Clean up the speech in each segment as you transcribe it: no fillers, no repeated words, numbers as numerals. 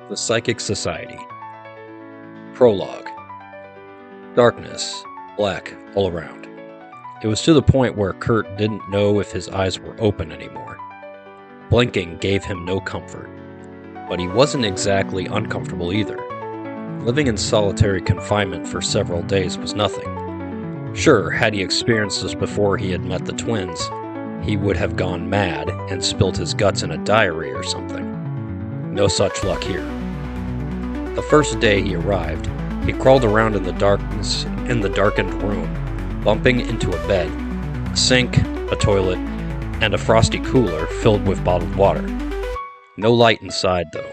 The Psychic Society. Prologue. Darkness, black all around. It was to the point where Kurt didn't know if his eyes were open anymore. Blinking gave him no comfort, but he wasn't exactly uncomfortable either. Living in solitary confinement for several days was nothing. Sure, had he experienced this before he had met the twins, he would have gone mad and spilled his guts in a diary or something. No such luck here. The first day he arrived, he crawled around in the darkness in the darkened room, bumping into a bed, a sink, a toilet, and a frosty cooler filled with bottled water. No light inside, though.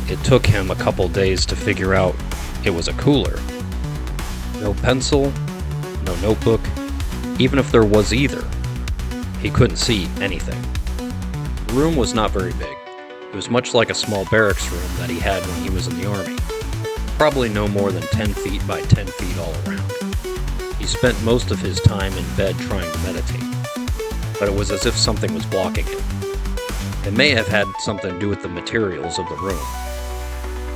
It took him a couple days to figure out it was a cooler. No pencil, no notebook, even if there was either. He couldn't see anything. The room was not very big. It was much like a small barracks room that he had when he was in the army. Probably no more than 10 feet by 10 feet all around. He spent most of his time in bed trying to meditate, but it was as if something was blocking him. It may have had something to do with the materials of the room.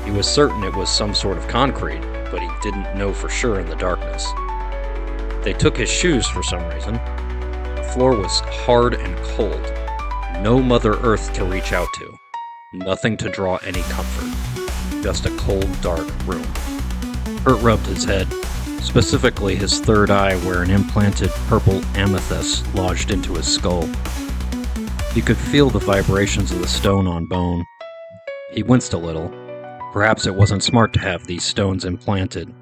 He was certain it was some sort of concrete, but he didn't know for sure in the darkness. They took his shoes for some reason. The floor was hard and cold. No Mother Earth to reach out to. Nothing to draw any comfort. Just a cold, dark room. Kurt rubbed his head, specifically his third eye where an implanted purple amethyst lodged into his skull. He could feel the vibrations of the stone on bone. He winced a little. Perhaps it wasn't smart to have these stones implanted.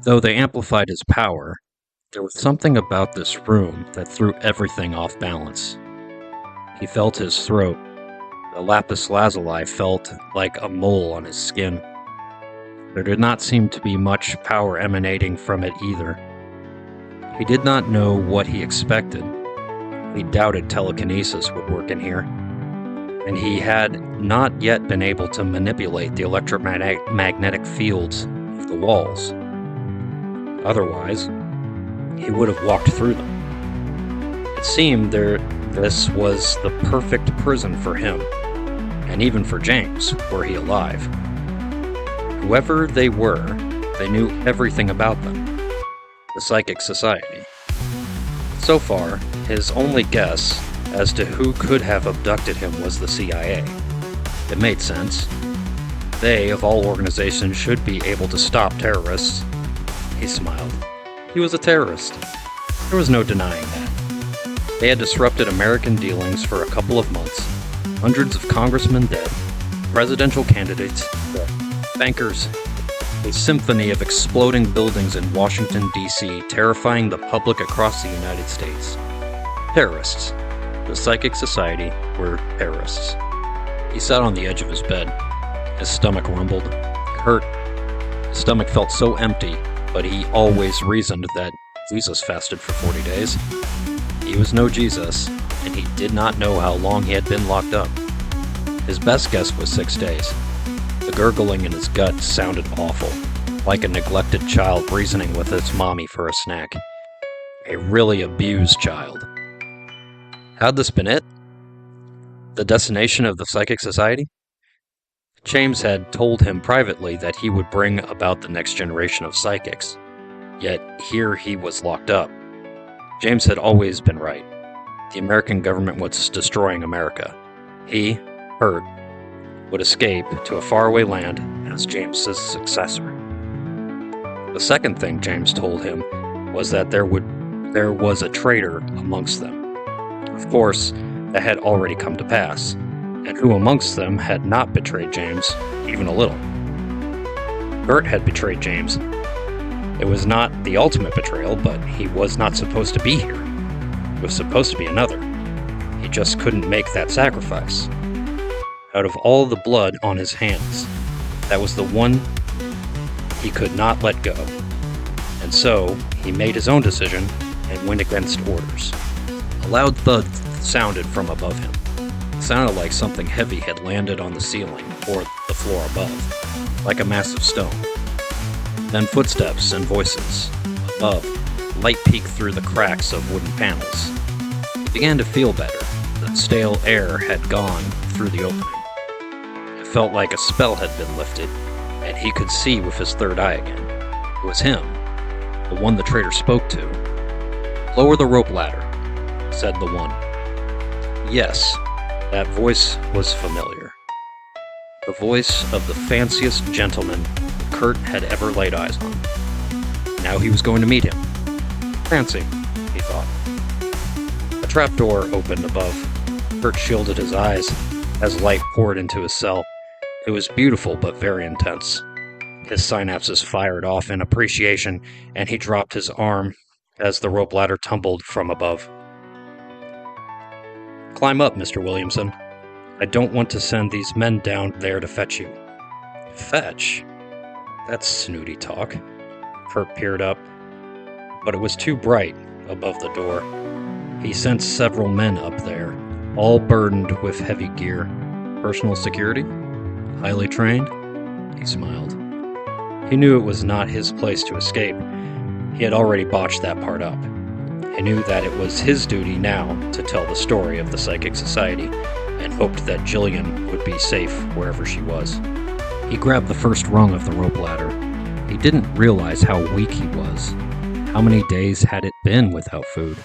Though they amplified his power, there was something about this room that threw everything off balance. He felt his throat. The lapis lazuli felt like a mole on his skin. There did not seem to be much power emanating from it either. He did not know what he expected. He doubted telekinesis would work in here, and he had not yet been able to manipulate the electromagnetic fields of the walls. Otherwise, he would have walked through them. It seemed this was the perfect prison for him, and even for James, were he alive. Whoever they were, they knew everything about them. The Psychic Society. So far, his only guess as to who could have abducted him was the CIA. It made sense. They, of all organizations, should be able to stop terrorists. He smiled. He was a terrorist. There was no denying that. They had disrupted American dealings for a couple of months. Hundreds of congressmen dead. Presidential candidates dead. Bankers. A symphony of exploding buildings in Washington, D.C., terrifying the public across the United States. Terrorists. The Psychic Society were terrorists. He sat on the edge of his bed. His stomach rumbled. It hurt. His stomach felt so empty, but he always reasoned that Jesus fasted for 40 days. He was no Jesus, and he did not know how long he had been locked up. His best guess was 6 days. The gurgling in his gut sounded awful, like a neglected child reasoning with its mommy for a snack. A really abused child. Had this been it? The destination of the Psychic Society? James had told him privately that he would bring about the next generation of psychics. Yet here he was locked up. James had always been right. The American government was destroying America. He, Kurt, would escape to a faraway land as James's successor. The second thing James told him was that there was a traitor amongst them. Of course, that had already come to pass, and who amongst them had not betrayed James, even a little? Kurt had betrayed James. It was not the ultimate betrayal, but he was not supposed to be here. It was supposed to be another. He just couldn't make that sacrifice. Out of all the blood on his hands, that was the one he could not let go. And so, he made his own decision and went against orders. A loud thud sounded from above him. It sounded like something heavy had landed on the ceiling or the floor above, like a massive stone. Then footsteps and voices. Above, light peeked through the cracks of wooden panels. He began to feel better. The stale air had gone through the opening. If felt like a spell had been lifted, and he could see with his third eye again. It was him, the one the traitor spoke to. "Lower the rope ladder," said the one. Yes, that voice was familiar. The voice of the fanciest gentleman Kurt had ever laid eyes on. Now he was going to meet him. Fancy, he thought. A trapdoor opened above. Kurt shielded his eyes as light poured into his cell. It was beautiful but very intense. His synapses fired off in appreciation, and he dropped his arm as the rope ladder tumbled from above. "Climb up, Mr. Williamson. I don't want to send these men down there to fetch you." "Fetch? That's snooty talk." Kurt peered up, but it was too bright above the door. He sensed several men up there, all burdened with heavy gear. Personal security? Highly trained? He smiled. He knew it was not his place to escape. He had already botched that part up. He knew that it was his duty now to tell the story of the Psychic Society, and hoped that Jillian would be safe wherever she was. He grabbed the first rung of the rope ladder. He didn't realize how weak he was. How many days had it been without food?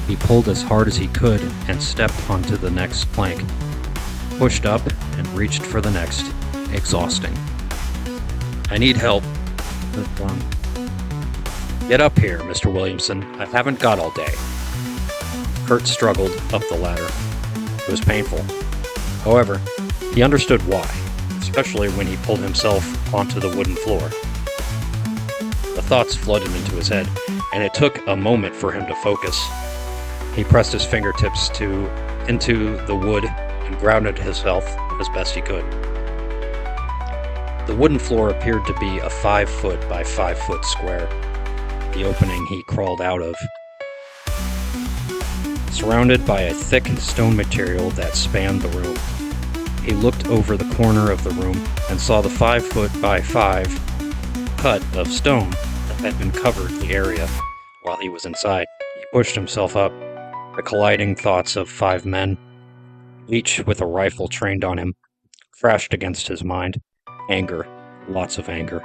He pulled as hard as he could and stepped onto the next plank, pushed up and reached for the next, exhausting. "I need help." "Get up here, Mr. Williamson. I haven't got all day." Kurt struggled up the ladder. It was painful. However, he understood why, especially when he pulled himself onto the wooden floor. The thoughts flooded into his head, and it took a moment for him to focus. He pressed his fingertips into the wood and grounded himself as best he could. The wooden floor appeared to be a 5-foot by 5-foot square, the opening he crawled out of, surrounded by a thick stone material that spanned the room. He looked over the corner of the room and saw the 5-foot by 5 cut of stone that had been covered the area while he was inside. He pushed himself up. The colliding thoughts of 5 men, each with a rifle trained on him, crashed against his mind. Anger, lots of anger.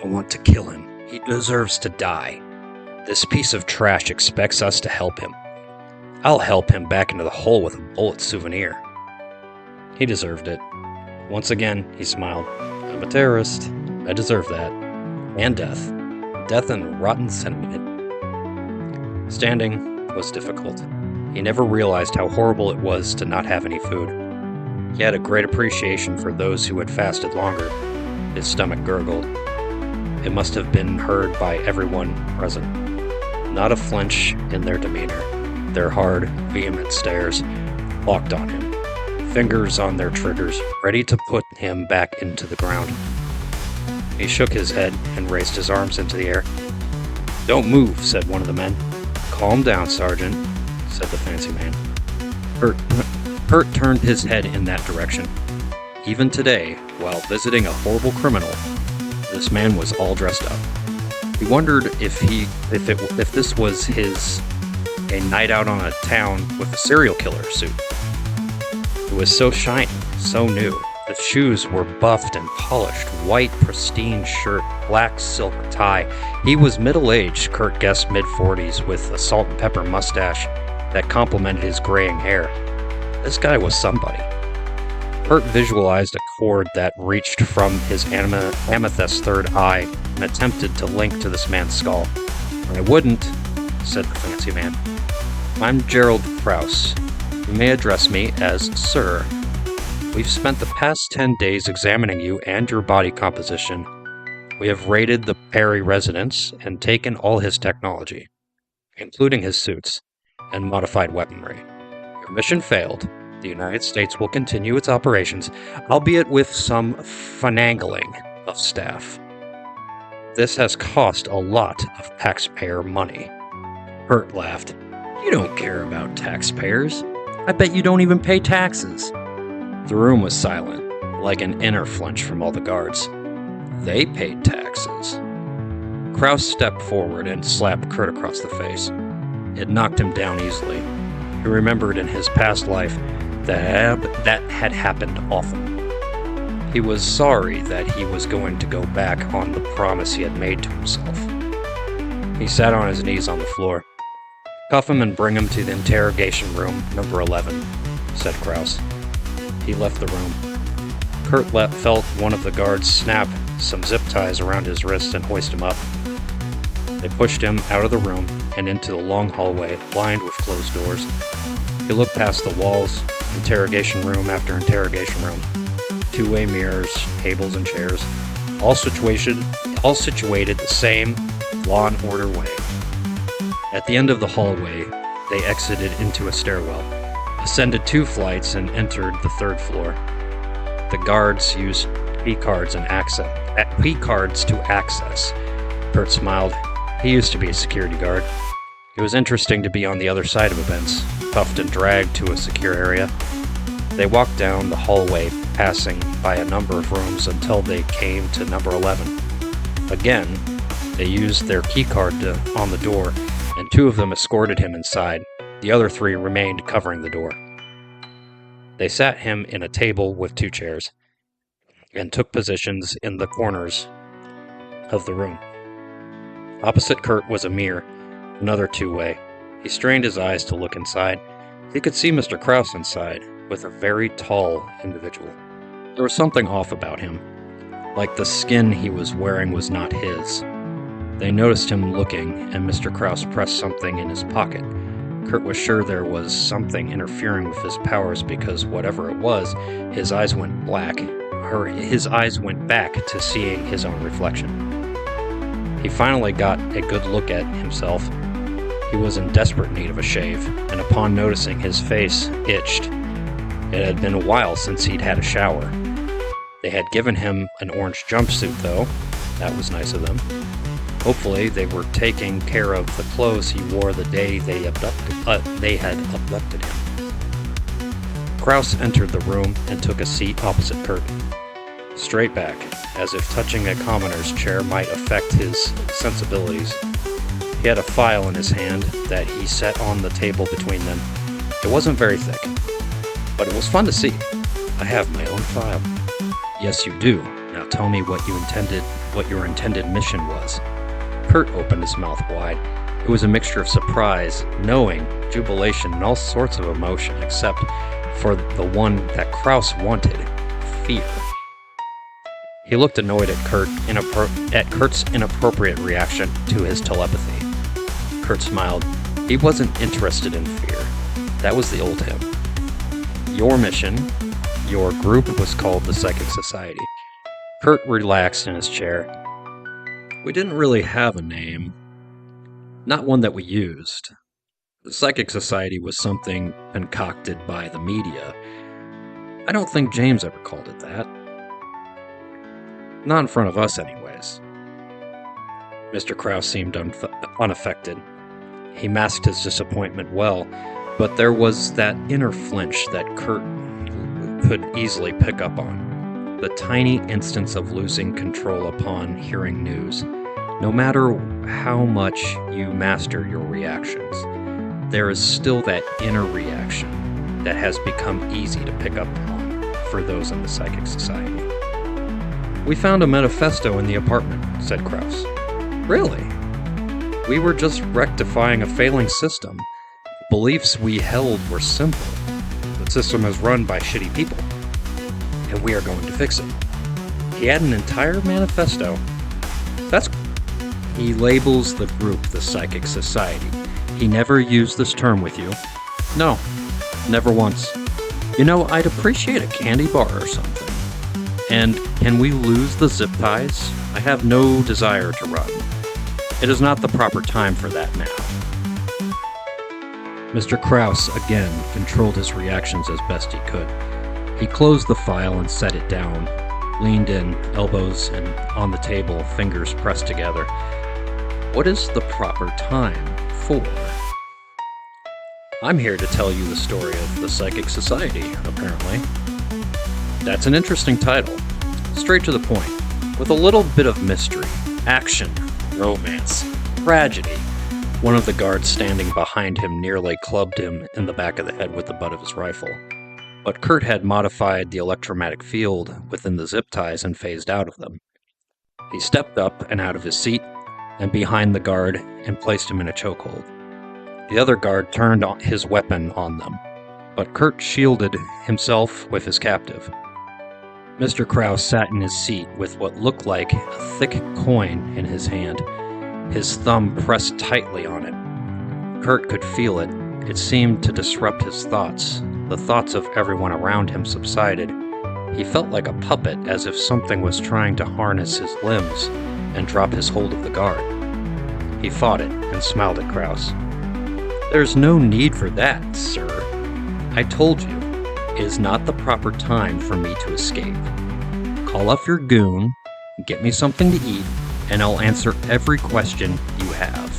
"I want to kill him. He deserves to die. This piece of trash expects us to help him. I'll help him back into the hole with a bullet souvenir." He deserved it. Once again, he smiled. "I'm a terrorist. I deserve that. And death. Death and rotten sentiment." Standing was difficult. He never realized how horrible it was to not have any food. He had a great appreciation for those who had fasted longer. His stomach gurgled. It must have been heard by everyone present. Not a flinch in their demeanor. Their hard, vehement stares locked on him. Fingers on their triggers, ready to put him back into the ground. He shook his head and raised his arms into the air. "Don't move," said one of the men. "Calm down, Sergeant," said the fancy man. Kurt turned his head in that direction. Even today, while visiting a horrible criminal, this man was all dressed up. He wondered if this was a night out on a town with a serial killer suit. It was so shiny, so new. The shoes were buffed and polished, white pristine shirt, black silk tie. He was middle-aged, Kurt guessed mid-40s, with a salt and pepper mustache that complemented his graying hair. This guy was somebody. Kurt visualized a cord that reached from his amethyst third eye and attempted to link to this man's skull. "I wouldn't," said the fancy man. "I'm Gerald Krause. You may address me as Sir. We've spent the past 10 days examining you and your body composition. We have raided the Perry residence and taken all his technology, including his suits and modified weaponry. Your mission failed. The United States will continue its operations, albeit with some finagling of staff. This has cost a lot of taxpayer money." Kurt laughed. "You don't care about taxpayers. I bet you don't even pay taxes." The room was silent, like an inner flinch from all the guards. They paid taxes. Krause stepped forward and slapped Kurt across the face. It knocked him down easily. He remembered in his past life that had happened often. He was sorry that he was going to go back on the promise he had made to himself. He sat on his knees on the floor. "Cuff him and bring him to the interrogation room, number 11, said Krause. He left the room. Kurt felt one of the guards snap some zip ties around his wrist and hoist him up. They pushed him out of the room and into the long hallway, lined with closed doors. He looked past the walls, interrogation room after interrogation room. Two-way mirrors, tables and chairs, all situated the same law and order way. At the end of the hallway, they exited into a stairwell, ascended 2 flights, and entered the 3rd floor. The guards used key cards to access. Kurt smiled. He used to be a security guard. It was interesting to be on the other side of events, cuffed and dragged to a secure area. They walked down the hallway, passing by a number of rooms until they came to number 11. Again, they used their keycard on the door, and 2 of them escorted him inside. The other 3 remained covering the door. They sat him in a table with 2 chairs, and took positions in the corners of the room. Opposite Kurt was a mirror, another two-way. He strained his eyes to look inside. He could see Mr. Krause inside, with a very tall individual. There was something off about him, like the skin he was wearing was not his. They noticed him looking, and Mr. Krause pressed something in his pocket. Kurt was sure there was something interfering with his powers because whatever it was, his eyes went back to seeing his own reflection. He finally got a good look at himself. He was in desperate need of a shave, and upon noticing his face itched. It had been a while since he'd had a shower. They had given him an orange jumpsuit, though. That was nice of them. Hopefully, they were taking care of the clothes he wore the day they had abducted him. Krause entered the room and took a seat opposite Kurt. Straight back, as if touching a commoner's chair might affect his sensibilities. He had a file in his hand that he set on the table between them. It wasn't very thick, but it was fun to see. "I have my own file." "Yes, you do. Now tell me what your intended mission was." Kurt opened his mouth wide. It was a mixture of surprise, knowing, jubilation, and all sorts of emotion, except for the one that Krause wanted, fear. He looked annoyed at Kurt's inappropriate reaction to his telepathy. Kurt smiled. He wasn't interested in fear. That was the old him. "Your mission, your group was called the Psychic Society." Kurt relaxed in his chair. "We didn't really have a name. Not one that we used. The Psychic Society was something concocted by the media. I don't think James ever called it that. Not in front of us, anyways." Mr. Krause seemed unaffected. He masked his disappointment well, but there was that inner flinch that Kurt could easily pick up on. The tiny instance of losing control upon hearing news. No matter how much you master your reactions, there is still that inner reaction that has become easy to pick up on for those in the Psychic Society. "We found a manifesto in the apartment," said Krause. "Really? We were just rectifying a failing system. Beliefs we held were simple. The system is run by shitty people, and we are going to fix it." He had an entire manifesto. That's cool. He labels the group the Psychic Society. He never used this term with you. "No, never once. You know, I'd appreciate a candy bar or something. And can we lose the zip ties? I have no desire to run. It is not the proper time for that now." Mr. Krause again controlled his reactions as best he could. He closed the file and set it down, leaned in, elbows and on the table, fingers pressed together. "What is the proper time for?" "I'm here to tell you the story of the Psychic Society, apparently." "That's an interesting title. Straight to the point, with a little bit of mystery, action, romance, tragedy." One of the guards standing behind him nearly clubbed him in the back of the head with the butt of his rifle. but Kurt had modified the electromagnetic field within the zip ties and phased out of them. He stepped up and out of his seat and behind the guard and placed him in a chokehold. The other guard turned his weapon on them, but Kurt shielded himself with his captive. Mr. Krause sat in his seat with what looked like a thick coin in his hand, his thumb pressed tightly on it. Kurt could feel it. It seemed to disrupt his thoughts. The thoughts of everyone around him subsided. He felt like a puppet, as if something was trying to harness his limbs and drop his hold of the guard. He fought it and smiled at Krause. "There's no need for that, sir. I told you, it is not the proper time for me to escape. Call up your goon, get me something to eat, and I'll answer every question you have."